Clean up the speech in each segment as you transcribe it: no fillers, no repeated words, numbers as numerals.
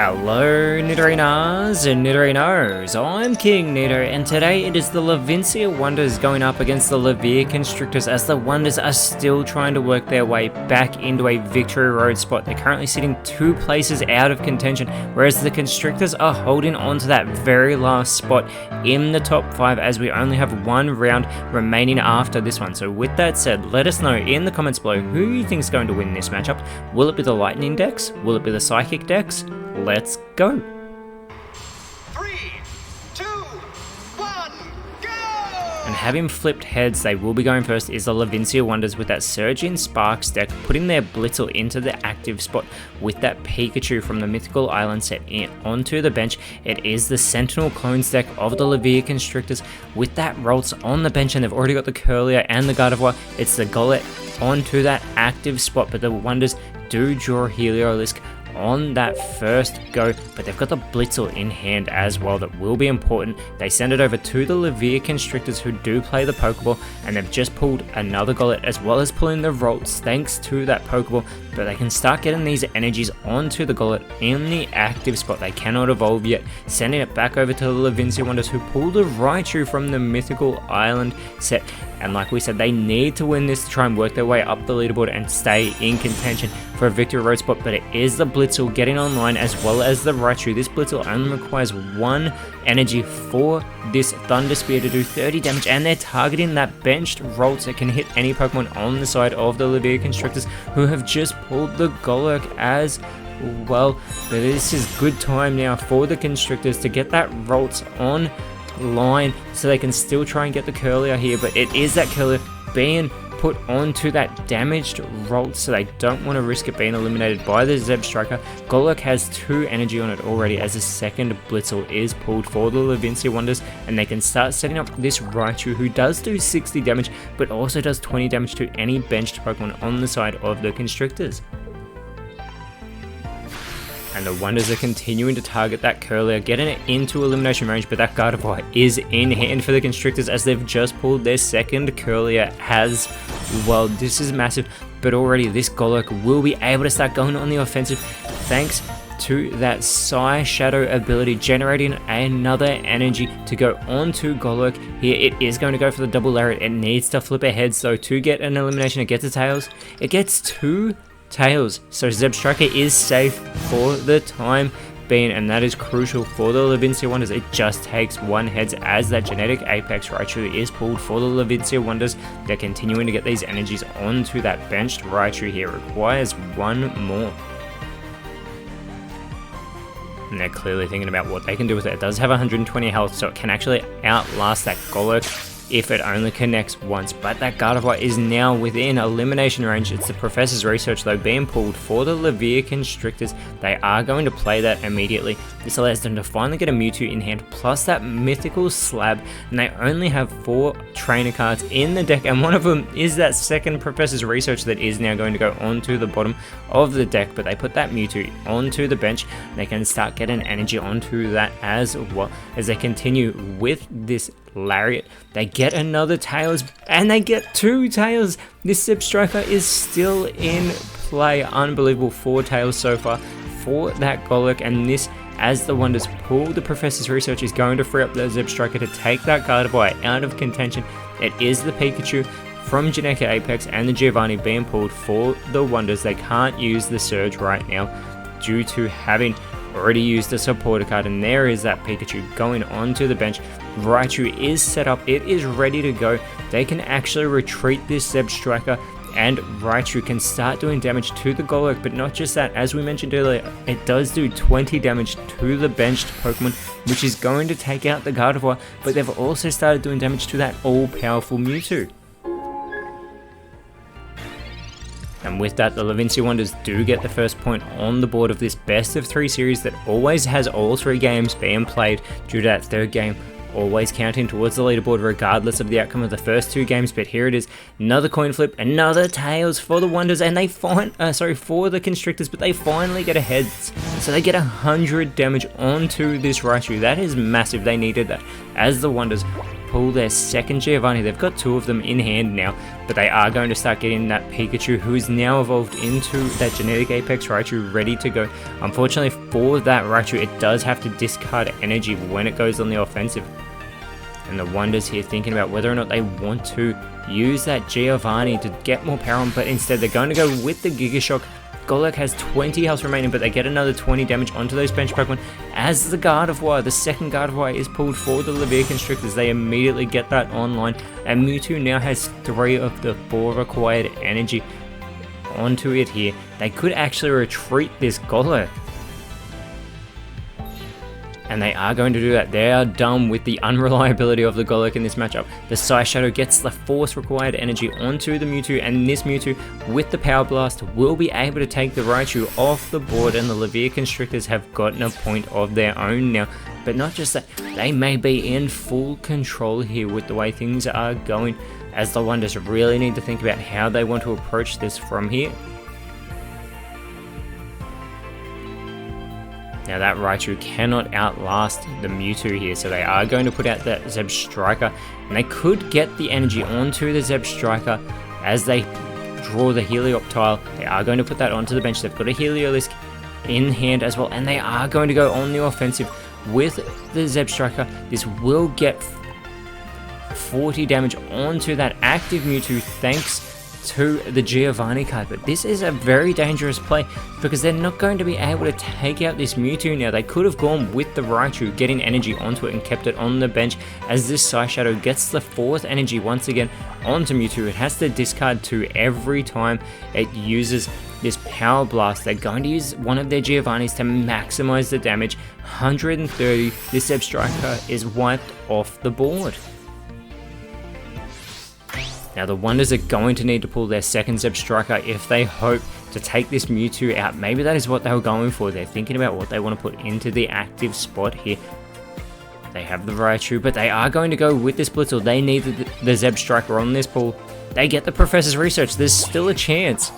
Hello Nidorinas and Nidorinos, I'm KingNido, and today it is the Levincia Wonders going up against the Levia Constrictors as the Wonders are still trying to work their way back into a victory road spot. They're currently sitting 2 places out of contention, whereas the Constrictors are holding on to that very last spot in the top 5 as we only have 1 round remaining after this one. So with that said, let us know in the comments below who you think is going to win this matchup. Will it be the Lightning decks? Will it be the Psychic decks? Let's go! 3, 2, 1, go! And having flipped heads, they will be going first is the Levincia Wonders with that Surging Sparks deck, putting their Blitzel into the active spot with that Pikachu from the Mythical Island set onto the bench. It is the Sentinel Clones deck of the Levia Constrictors with that Ralts on the bench, and they've already got the Curlier and the Gardevoir. It's the Golett onto that active spot, but the Wonders do draw Heliolisk on that first go, but they've got the Blitzel in hand as well. That will be important. They send it over to the Levia Constrictors, who do play the Pokeball, and they've just pulled another Golett as well as pulling the Ralts thanks to that Pokeball, but they can start getting these energies onto the Golett in the active spot. They cannot evolve yet, sending it back over to the Levincia Wonders, who pulled a Raichu from the Mythical Island set. And like we said, they need to win this to try and work their way up the leaderboard and stay in contention for a victory road spot. But it is the Blitzel getting online as well as the Raichu. This Blitzel only requires 1 energy for this Thunder Spear to do 30 damage, and they're targeting that benched Ralts that can hit any Pokemon on the side of the Levia Constrictors, who have just pulled the Golurk as well. But this is good time now for the Constrictors to get that Ralts on line so they can still try and get the Curlier here, but it is that Curlier being put onto that damaged Ralts, so they don't want to risk it being eliminated by the Zebstrika. Golurk has 2 energy on it already as the second Blitzel is pulled for the Levincia Wonders, and they can start setting up this Raichu, who does do 60 damage but also does 20 damage to any benched Pokemon on the side of the Constrictors. And the Wonders are continuing to target that Curlier, getting it into elimination range, but that Gardevoir is in hand for the Constrictors as they've just pulled their second Curlier as well. This is massive, but already this Golurk will be able to start going on the offensive thanks to that Psy Shadow ability, generating another energy to go onto Golurk. Here it is going to go for the double lariat. It needs to flip ahead, so to get an elimination, it gets a Tails. It gets 2 Tails, so Zebstrika is safe for the time being, and that is crucial for the Levincia Wonders. It just takes 1 heads as that Genetic Apex Raichu is pulled for the Levincia Wonders. They're continuing to get these energies onto that benched Raichu here. Requires 1 more. And they're clearly thinking about what they can do with it. It does have 120 health, so it can actually outlast that Golurk if it only connects once, but that Gardevoir is now within elimination range. It's the Professor's Research though being pulled for the Levia Constrictors. They are going to play that immediately. This allows them to finally get a Mewtwo in hand, plus that Mythical Slab, and they only have 4 trainer cards in the deck, and one of them is that second Professor's Research that is now going to go onto the bottom of the deck, but they put that Mewtwo onto the bench. They can start getting energy onto that as well as they continue with this Lariat. They get another Tails, and they get 2 Tails. This Zebstrika is still in play. Unbelievable, 4 Tails so far for that Golurk, and this, as the Wonders pull the Professor's Research, is going to free up the Zebstrika to take that Gardevoir out of contention. It is the Pikachu from Genetic Apex and the Giovanni being pulled for the Wonders. They can't use the Surge right now due to having already used a supporter card, and there is that Pikachu going onto the bench. Raichu is set up, it is ready to go. They can actually retreat this Zebstrika, and Raichu can start doing damage to the Golurk, but not just that, as we mentioned earlier, it does do 20 damage to the benched Pokemon, which is going to take out the Gardevoir, but they've also started doing damage to that all-powerful Mewtwo. And with that, the Levincia Wonders do get the first point on the board of this best of 3 series that always has all 3 games being played due to that 3rd game always counting towards the leaderboard regardless of the outcome of the first 2 games. But here it is, another coin flip, another Tails for the Wonders, and they for the Constrictors, but they finally get a heads. So they get 100 damage onto this Raichu. That is massive, they needed that, as the Wonders pull their second Giovanni. They've got 2 of them in hand now, but they are going to start getting that Pikachu, who is now evolved into that Genetic Apex Raichu, ready to go. Unfortunately for that Raichu, it does have to discard energy when it goes on the offensive. And the Wonders here thinking about whether or not they want to use that Giovanni to get more power on, but instead they're going to go with the Giga Shock. Golurk has 20 health remaining, but they get another 20 damage onto those bench Pokemon as the Gardevoir, the second Gardevoir, is pulled for the Levier Constrictors. They immediately get that online, and Mewtwo now has 3 of the 4 required energy onto it here. They could actually retreat this Golurk. And they are going to do that. They are done with the unreliability of the Golurk in this matchup. The Psy Shadow gets the force required energy onto the Mewtwo, and this Mewtwo with the Power Blast will be able to take the Raichu off the board, and the Levier Constrictors have gotten a point of their own now. But not just that, they may be in full control here with the way things are going, as the Wonders really need to think about how they want to approach this from here. Now that Raichu cannot outlast the Mewtwo here, so they are going to put out that Zebstrika, and they could get the energy onto the Zebstrika as they draw the Helioptile. They are going to put that onto the bench. They've got a Heliolisk in hand as well, and they are going to go on the offensive with the Zebstrika. This will get 40 damage onto that active Mewtwo thanks to the Giovanni card, but this is a very dangerous play because they're not going to be able to take out this Mewtwo now. They could have gone with the Raichu, getting energy onto it and kept it on the bench, as this Psy Shadow gets the 4th energy once again onto Mewtwo. It has to discard 2 every time it uses this Power Blast. They're going to use one of their Giovannis to maximize the damage. 130, this Zebstrika is wiped off the board. Now the Wonders are going to need to pull their second Zebstrika if they hope to take this Mewtwo out. Maybe that is what they were going for. They're thinking about what they want to put into the active spot here. They have the Raichu, but they are going to go with this Blitzel. They need the Zebstrika on this pull. They get the Professor's Research. There's still a chance.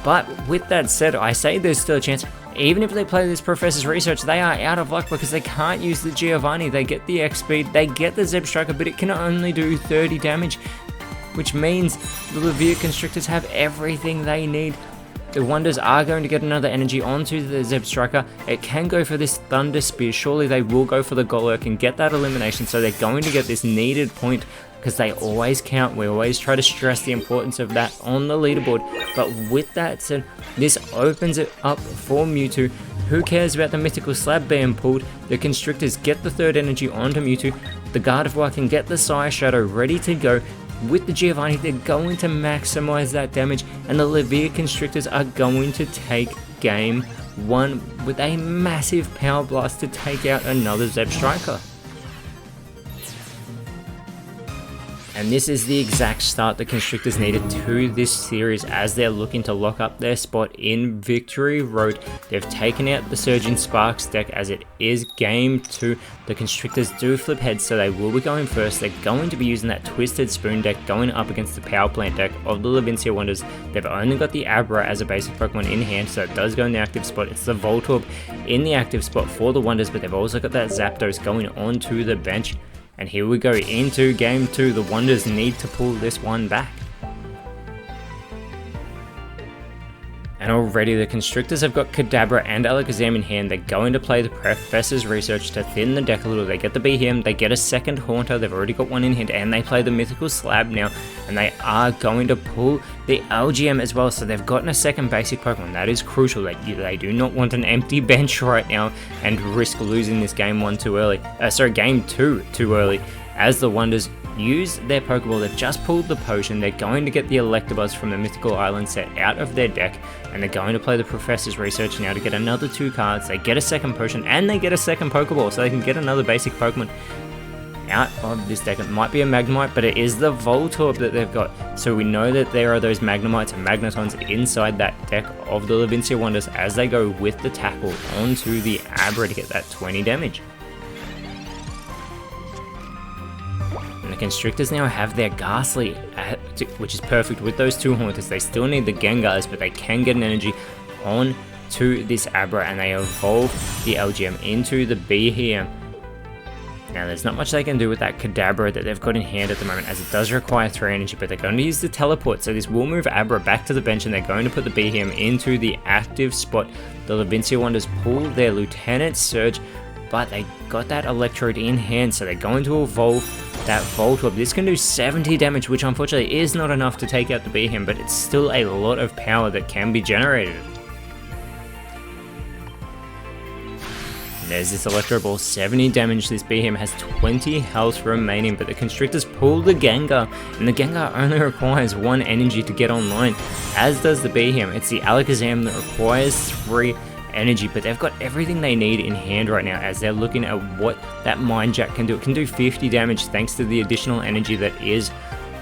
But with that said, I say there's still a chance. Even if they play this Professor's Research, they are out of luck because they can't use the Giovanni. They get the X-Speed, they get the Zebstrika, but it can only do 30 damage, which means the Levier Constrictors have everything they need. The Wonders are going to get another energy onto the Zebstrika. It can go for this Thunder Spear. Surely they will go for the Golurk and get that elimination, so they're going to get this needed point because they always count. We always try to stress the importance of that on the leaderboard. But with that said, this opens it up for Mewtwo. Who cares about the Mythical Slab being pulled? The Constrictors get the 3rd energy onto Mewtwo. The Gardevoir can get the Psy Shadow ready to go. With the Giovanni, they're going to maximize that damage, and the Levier Constrictors are going to take game 1 with a massive Power Blast to take out another Zebstrika. And this is the exact start the Constrictors needed to this series as they're looking to lock up their spot in Victory Road. They've taken out the Surging Sparks deck as it is game 2. The Constrictors do flip heads, so they will be going first. They're going to be using that Twisted Spoon deck going up against the Power Plant deck of the Levincia Wonders. They've only got the Abra as a basic Pokemon in hand, so it does go in the active spot. It's the Voltorb in the active spot for the Wonders, but they've also got that Zapdos going onto the bench. And here we go into game 2. The Wonders need to pull this one back. And already the Constrictors have got Kadabra and Alakazam in hand. They're going to play the Professor's Research to thin the deck a little. They get the Behem, they get a second Haunter, they've already got one in hand, and they play the Mythical Slab now. And they are going to pull the LGM as well, so they've gotten a second basic Pokemon. That is crucial. They do not want an empty bench right now and risk losing this game 2 too early, as the Wonders use their Pokeball. They've just pulled the potion. They're going to get the Electabuzz from the Mythical Island set out of their deck, and they're going to play the Professor's Research now to get another 2 cards. They get a second potion and they get a second Pokeball, so they can get another basic Pokemon out of this deck. It might be a Magnemite, but it is the Voltorb that they've got, so we know that there are those Magnemites and Magnetons inside that deck of the Levincia Wonders as they go with the Tackle onto the Abra to get that 20 damage. And the Constrictors now have their Ghastly, which is perfect with those 2 Haunters. They still need the Gengars, but they can get an energy on to this Abra, and they evolve the LGM into the Behem. Now there's not much they can do with that Kadabra that they've got in hand at the moment, as it does require 3 energy, but they're going to use the teleport, so this will move Abra back to the bench and they're going to put the Behem into the active spot. The Levincia Wonders pull their Lieutenant Surge, but they got that Electrode in hand, so they're going to evolve that Voltorb. This can do 70 damage, which unfortunately is not enough to take out the Behem, but it's still a lot of power that can be generated. There's this Electro Ball, 70 damage. This Behem has 20 health remaining, but the Constrictors pull the Gengar, and the Gengar only requires 1 energy to get online, as does the Behem. It's the Alakazam that requires 3 energy, but they've got everything they need in hand right now, as they're looking at what that Mind Jack can do. It can do 50 damage thanks to the additional energy that is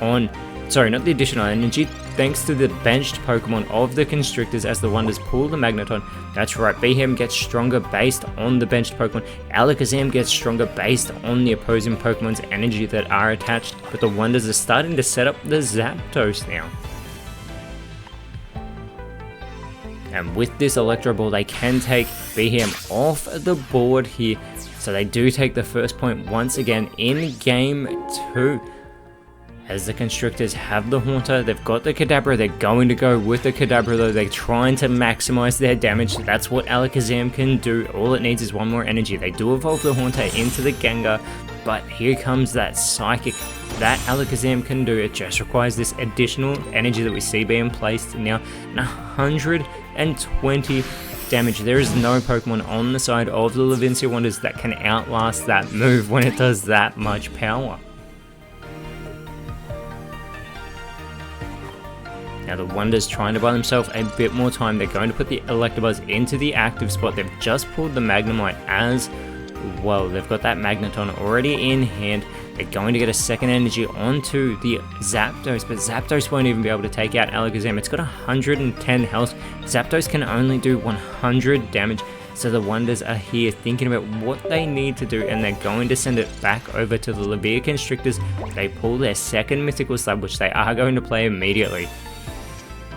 on... Sorry, not the additional energy, thanks to the benched Pokemon of the Constrictors as the Wonders pull the Magneton. That's right, Behem gets stronger based on the benched Pokemon, Alakazam gets stronger based on the opposing Pokemon's energy that are attached, but the Wonders are starting to set up the Zapdos now. And with this Electro Ball, they can take Behem off the board here, so they do take the first point once again in Game 2. As the Constrictors have the Haunter, they've got the Kadabra, they're going to go with the Kadabra though, they're trying to maximize their damage. That's what Alakazam can do, all it needs is 1 more energy. They do evolve the Haunter into the Gengar, but here comes that Psychic that Alakazam can do. It just requires this additional energy that we see being placed now, 120 damage. There is no Pokemon on the side of the Levincia Wonders that can outlast that move when it does that much power. Now the Wonders trying to buy themselves a bit more time. They're going to put the Electabuzz into the active spot. They've just pulled the Magnemite as well. They've got that Magneton already in hand. They're going to get a second energy onto the Zapdos, but Zapdos won't even be able to take out Alakazam. It's got 110 health. Zapdos can only do 100 damage. So the Wonders are here thinking about what they need to do, and they're going to send it back over to the Levia Constrictors. They pull their second Mythical Slab, which they are going to play immediately.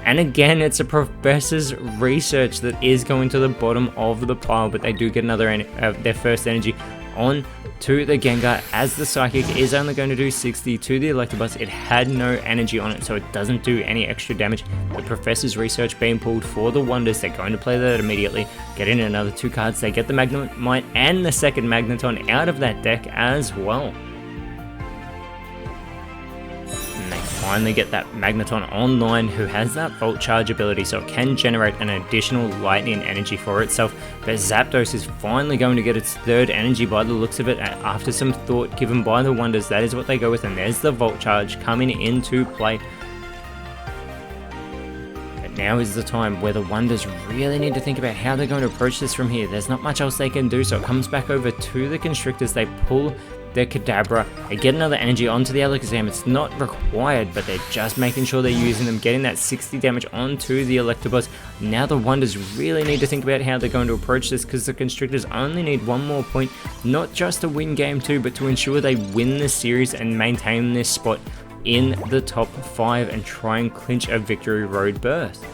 And again, it's a Professor's Research that is going to the bottom of the pile, but they do get another their first energy on to the Gengar, as the Psychic is only going to do 60 to the Electabuzz. It had no energy on it, so it doesn't do any extra damage. The Professor's Research being pulled for the Wonders. They're going to play that immediately, get in another 2 cards. They get the Magnemite and the second Magneton out of that deck as well. Finally get that Magneton online, who has that Volt Charge ability, so it can generate an additional lightning energy for itself. But Zapdos is finally going to get its third energy by the looks of it, after some thought given by the Wonders. That is what they go with, and there's the Volt Charge coming into play. But now is the time where the Wonders really need to think about how they're going to approach this from here. There's not much else they can do, so it comes back over to the Constrictors. They pull their Kadabra, they get another energy onto the Alakazam. It's not required, but they're just making sure they're using them, getting that 60 damage onto the Electabuzz. Now the Wonders really need to think about how they're going to approach this, because the Constrictors only need 1 more point, not just to win Game 2, but to ensure they win the series and maintain this spot in the top 5 and try and clinch a victory road berth.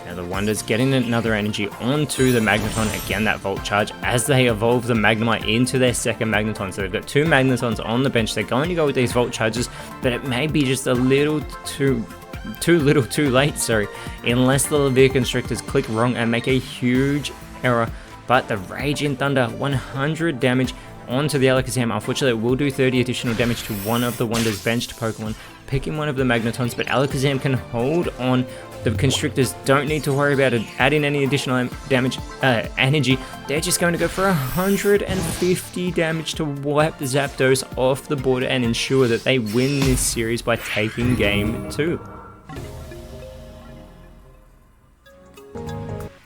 Now the Wonders getting another energy onto the Magneton, again that Volt Charge, as they evolve the Magnemite into their second Magneton. So they've got 2 Magnetons on the bench. They're going to go with these Volt Charges, but it may be just a little too late, unless the Levia Constrictors click wrong and make a huge error. But the Raging Thunder, 100 damage onto the Alakazam. Unfortunately, it will do 30 additional damage to one of the Wonders benched Pokemon, picking one of the Magnetons, but Alakazam can hold on. The Constrictors don't need to worry about adding any additional damage, energy. They're just going to go for 150 damage to wipe Zapdos off the board and ensure that they win this series by taking Game 2.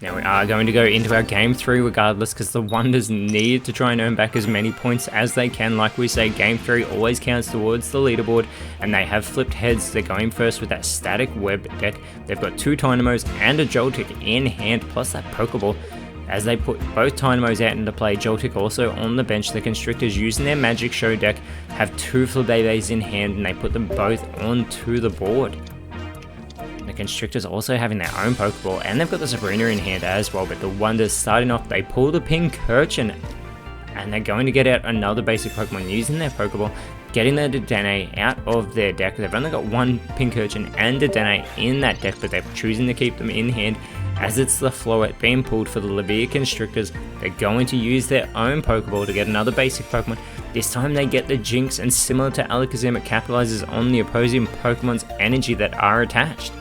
Now we are going to go into our Game 3 regardless, because the Wonders need to try and earn back as many points as they can. Like we say, Game 3 always counts towards the leaderboard, and they have flipped heads. They're going first with that Static Web deck. They've got 2 Dynamos and a Joltik in hand, plus that Pokeball. As they put both Dynamos out into play, Joltik also on the bench. The Constrictors, using their Magic Show deck, have 2 Flabébés in hand, and they put them both onto the board. The Constrictors also having their own Pokeball, and they've got the Sabrina in hand as well, but the Wonders starting off, they pull the Pincurchin, and they're going to get out another basic Pokemon using their Pokeball, getting their Dedenne out of their deck. They've only got one Pincurchin and Dedenne in that deck, but they're choosing to keep them in hand as it's the Floette being pulled for the Levia Constrictors. They're going to use their own Pokeball to get another basic Pokemon. This time they get the Jinx, and similar to Alakazam, it capitalizes on the opposing Pokemon's energy that are attached.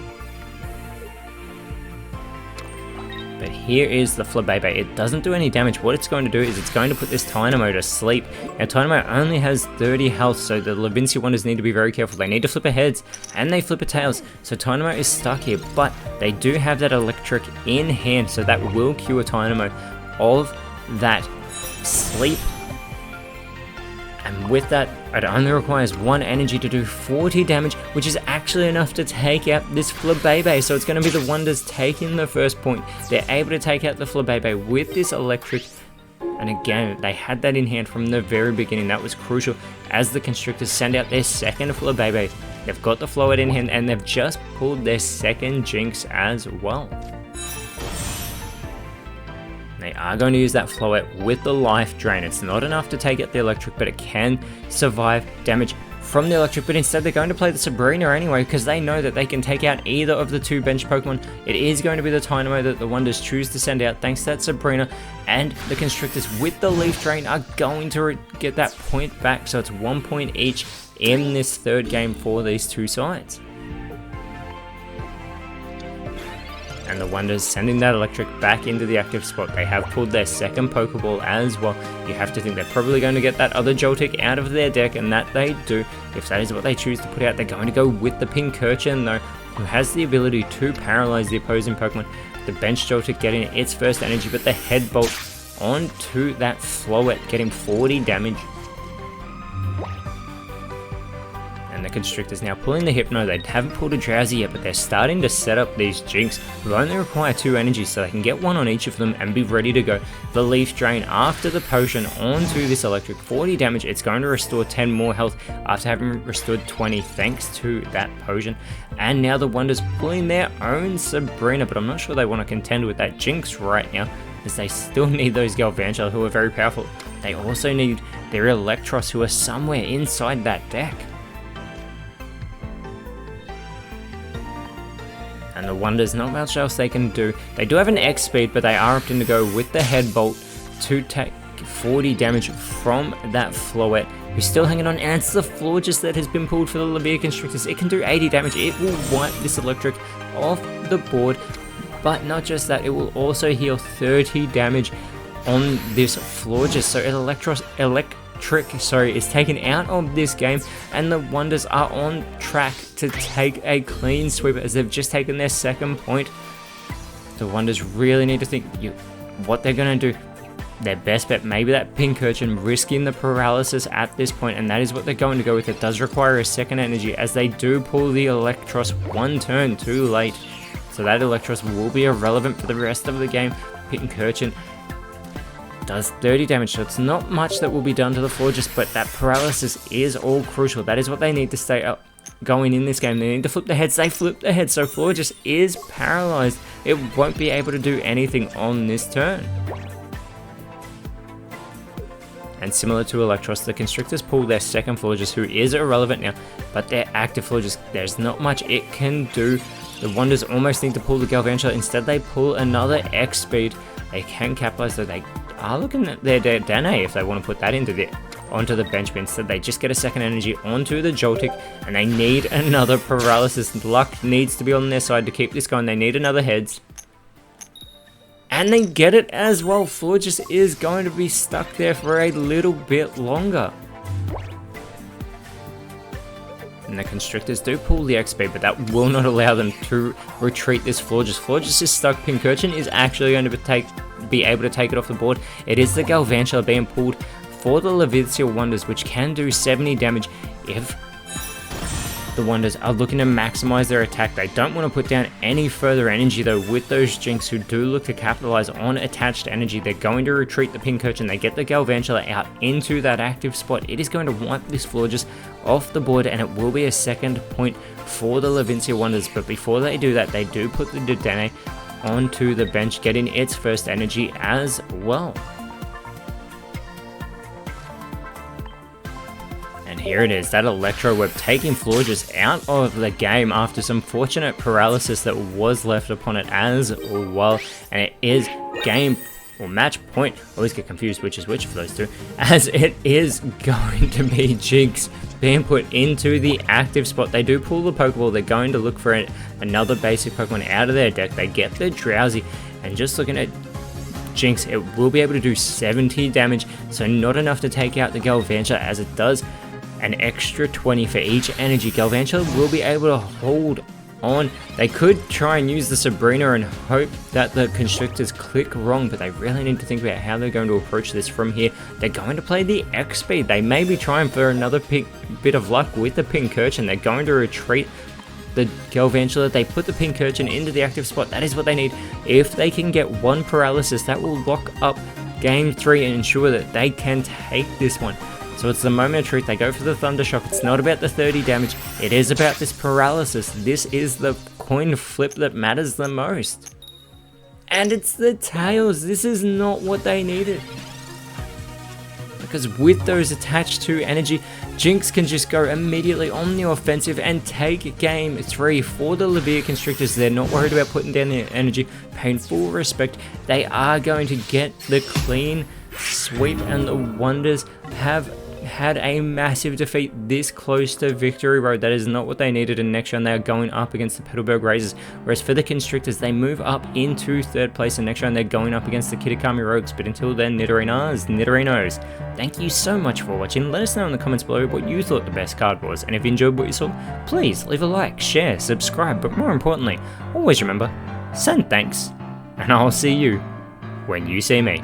But here is the Flabébé. It doesn't do any damage. What it's going to do is it's going to put this Tynamo to sleep. Now Tynamo only has 30 health, so the Levincia Wonders need to be very careful. They need to flip a heads and they flip a tails. So Tynamo is stuck here, but they do have that electric in hand, so that will cure Tynamo of that sleep. And with that, it only requires 1 energy to do 40 damage, which is actually enough to take out this Flabébé. So it's going to be the Wonders taking the first point. They're able to take out the Flabébé with this electric. And again, they had that in hand from the very beginning. That was crucial as the Constrictors send out their second Flabébé. They've got the Floette in hand, and they've just pulled their second Jinx as well. They are going to use that Floette with the Life Drain. It's not enough to take out the electric, but it can survive damage from the electric. But instead they're going to play the Sabrina anyway, because they know that they can take out either of the two bench Pokemon. It is going to be the Tynamo that the Wonders choose to send out thanks to that Sabrina, and the Constrictors with the Leaf Drain are going to get that point back. So it's 1 point each in this third game for these two sides. And the Wonders sending that electric back into the active spot. They have pulled their second Pokeball as well. You have to think they're probably going to get that other Joltik out of their deck, and that they do. If that is what they choose to put out, they're going to go with the Pincurchin though, who has the ability to paralyze the opposing Pokemon. The bench Joltik getting its first energy, but the Head Bolt onto that Floette, getting 40 damage. And the Constrictors now pulling the Hypno. They haven't pulled a Drowsy yet, but they're starting to set up these Jinx, who only require 2 energies, so they can get 1 on each of them and be ready to go. The Leaf Drain after the potion onto this electric, 40 damage. It's going to restore 10 more health after having restored 20 thanks to that potion. And now the Wonders pulling their own Sabrina, but I'm not sure they want to contend with that Jinx right now, as they still need those Galvantula, who are very powerful. They also need their Electros, who are somewhere inside that deck. And the Wonders, not much else they can do. They do have an X speed, but they are opting to go with the Head Bolt to take 40 damage from that Floette, who's still hanging on. And it's the Florges that has been pulled for the Levia Constrictors. It can do 80 damage. It will wipe this electric off the board. But not just that, it will also heal 30 damage on this Florges. So electric is taken out of this game, and the Wonders are on track to take a clean sweep as they've just taken their second point. The Wonders really need to think what they're going to do. Their best bet, maybe that Pincurchin, risking the paralysis at this point, and that is what they're going to go with. It does require a second energy, as they do pull the Electros 1 turn too late. So that Electros will be irrelevant for the rest of the game. Pincurchin does 30 damage, so it's not much that will be done to the Florges, but that paralysis is all crucial. That is what they need to stay up going in this game. They need to flip the heads. They flip the heads, so Florges is paralyzed. It won't be able to do anything on this turn. And similar to Electros, the Constrictors pull their second Florges, who is irrelevant now, but their active Florges, there's not much it can do. The Wonders almost need to pull the Galvantula. Instead, they pull another X speed. They can capitalize, though. They are looking at their Dedenne if they want to put that onto the bench, but instead they just get a second energy onto the Joltik, and they need another paralysis. Luck needs to be on their side to keep this going. They need another heads, and they get it as well. Florges is going to be stuck there for a little bit longer. And the Constrictors do pull the X speed, but that will not allow them to retreat this Florges. Florges is stuck. Pincurchin is actually going to be able to take it off the board. It is the Galvantula being pulled for the Levincia Wonders, which can do 70 damage if The Wonders are looking to maximize their attack. They don't want to put down any further energy though with those Jinx, who do look to capitalize on attached energy. They're going to retreat the Pincurchin. They get the Galvantula out into that active spot. It is going to wipe this Florges off the board, and it will be a second point for the Levincia Wonders. But before they do that, they do put the Dedenne onto the bench, getting its first energy as well. And here it is, that Electro Web taking Florges out of the game after some fortunate paralysis that was left upon it as well. And it is game or match point. Always get confused which is which for those two, as it is going to be Jinx being put into the active spot. They do pull the Pokeball. They're going to look for another basic Pokemon out of their deck. They get the Drowsy, and just looking at Jinx, it will be able to do 70 damage, so not enough to take out the Galvantula, as it does an extra 20 for each energy. Galvantula will be able to hold on. They could try and use the Sabrina and hope that the Constrictors click wrong, but they really need to think about how they're going to approach this from here. They're going to play the X-Speed. They may be trying for another bit of luck with the Pincurchin. They're going to retreat the Galvantula. They put the Pincurchin into the active spot. That is what they need. If they can get one paralysis, that will lock up game 3 and ensure that they can take this one. So it's the moment of truth. They go for the Thunder Shock. It's not about the 30 damage. It is about this paralysis. This is the coin flip that matters the most. And it's the Tails. This is not what they needed. Because with those attached to energy, Jinx can just go immediately on the offensive and take game 3 for the Levia Constrictors. They're not worried about putting down their energy. Paying full respect. They are going to get the clean sweep, and the Wonders have had a massive defeat this close to victory road. That is not what they needed, and next round they are going up against the Petalburg Razors, whereas for the Constrictors they move up into 3rd place, and next round they're going up against the Kitakami Rogues. But until then, Nidorinas, Nidorinos, thank you so much for watching. Let us know in the comments below what you thought the best card was, and if you enjoyed what you saw, please leave a like, share, subscribe, but more importantly, always remember, send thanks, and I'll see you when you see me.